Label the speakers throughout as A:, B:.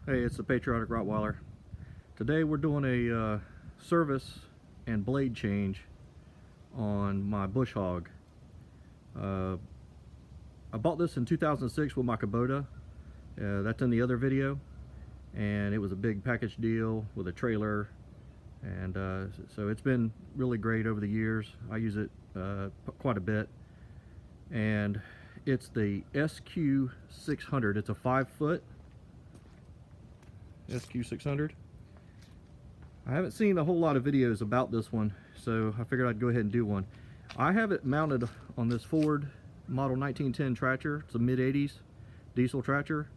A: Hey, it's the Patriotic Rottweiler. Today we're doing a service and blade change on my Bush Hog. I bought this in 2006 with my Kubota. That's in the other video, and it was a big package deal with a trailer, and so it's been really great over the years. I use it quite a bit, and it's the SQ600. It's a 5-foot SQ600. I haven't seen a whole lot of videos about this one, so I figured I'd go ahead and do one. I have it mounted on this Ford model 1910 tractor. It's a mid-80s diesel tractor.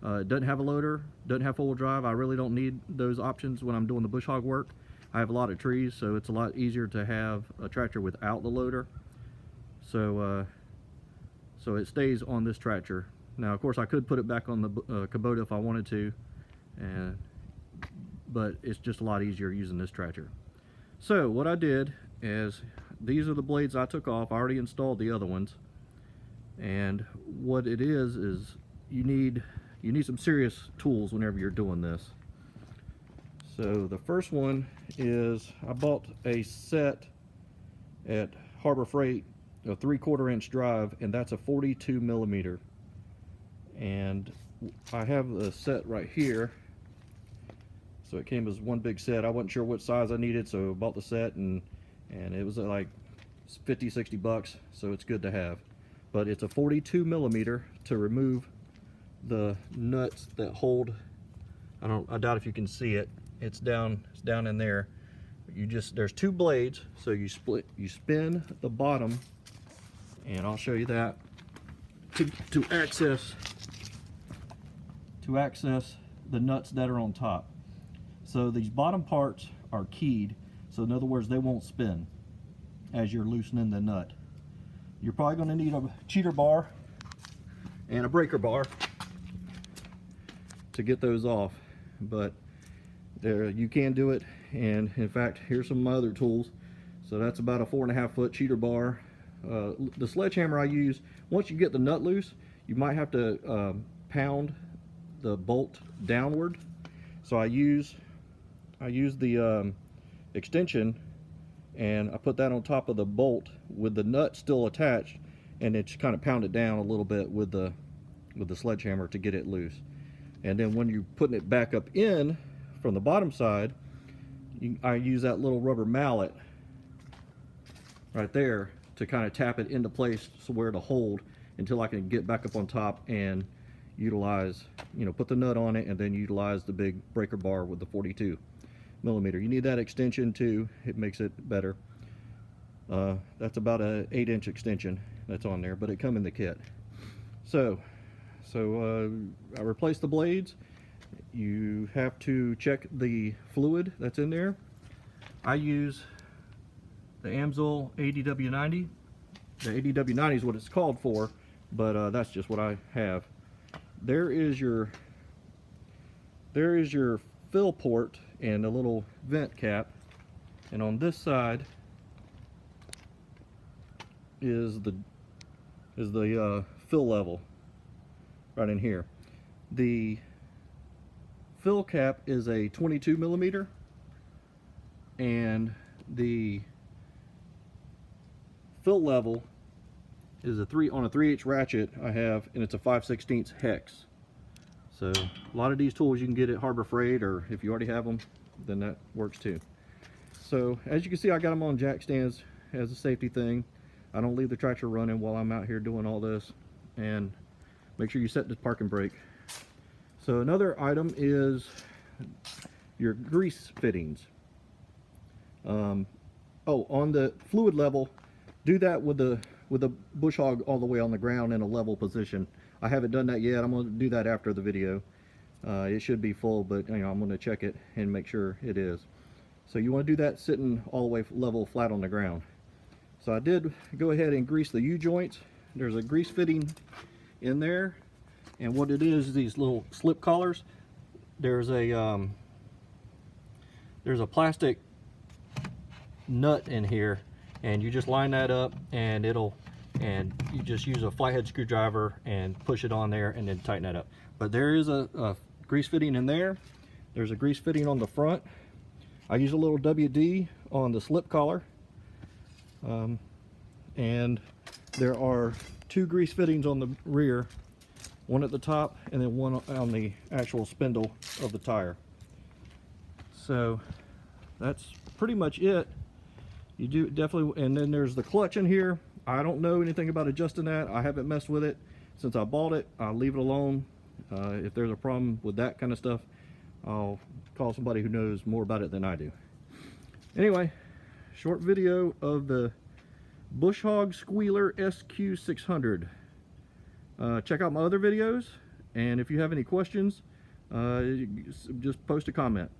A: It doesn't have a loader, doesn't have four-wheel drive. I really don't need those options when I'm doing the bush hog work. I have a lot of trees, so it's a lot easier to have a tractor without the loader. So it stays on this tractor. Now, of course, I could put it back on the Kubota if I wanted to, but it's just a lot easier using this tractor. So what I did is, these are the blades I took off. I already installed the other ones, and what it is you need some serious tools whenever you're doing this. So the first one is, I bought a set at Harbor Freight, a 3/4 inch drive, and that's a 42 millimeter, and I have a set right here. So it came as one big set. I wasn't sure what size I needed, so I bought the set, and it was like 50-60 bucks, so it's good to have. But it's a 42 millimeter to remove the nuts that hold, I doubt if you can see it. It's down in there. There's two blades, so you spin the bottom, and I'll show you that to access the nuts that are on top. So these bottom parts are keyed, so in other words, they won't spin as you're loosening the nut. You're probably going to need a cheater bar and a breaker bar to get those off, but you can do it. And in fact, here's some of my other tools. So that's about a 4.5 foot cheater bar. The sledgehammer I use, once you get the nut loose, you might have to pound the bolt downward. So I use the extension, and I put that on top of the bolt with the nut still attached, and it just kind of pound it down a little bit with the sledgehammer to get it loose. And then when you're putting it back up in from the bottom side, I use that little rubber mallet right there to kind of tap it into place, so where to hold until I can get back up on top and utilize, put the nut on it, and then utilize the big breaker bar with the 42 millimeter. You need that extension too, it makes it better. That's about a 8-inch extension that's on there, but it come in the kit. So I replaced the blades. You have to check the fluid that's in there. I use the Amsoil ADW90. The ADW90 is what it's called for, but that's just what I have. There is your fill port and a little vent cap, and on this side is the fill level right in here. The fill cap is a 22 millimeter, and the fill level is on a 3/8 ratchet I have, and it's a 5/16 hex. So a lot of these tools you can get at Harbor Freight, or if you already have them, then that works too. So as you can see, I got them on jack stands as a safety thing. I don't leave the tractor running while I'm out here doing all this, and make sure you set the parking brake. So another item is your grease fittings. On the fluid level, do that with the bush hog all the way on the ground in a level position. I haven't done that yet. I'm going to do that after the video. It should be full, but I'm going to check it and make sure it is. So you want to do that sitting all the way level, flat on the ground. So I did go ahead and grease the U-joints. There's a grease fitting in there, and what it is, these little slip collars. There's a plastic nut in here, and you just line that up, and you just use a flathead screwdriver and push it on there and then tighten that up. But there is a grease fitting in there. There's a grease fitting on the front. I use a little WD on the slip collar. And there are 2 grease fittings on the rear, one at the top and then one on the actual spindle of the tire. So that's pretty much it. You do definitely, and then there's the clutch in here. I don't know anything about adjusting that. I haven't messed with it since I bought it. I'll leave it alone. If there's a problem with that kind of stuff, I'll call somebody who knows more about it than I do. Anyway, short video of the Bush Hog Squealer SQ600. Check out my other videos, and if you have any questions, just post a comment.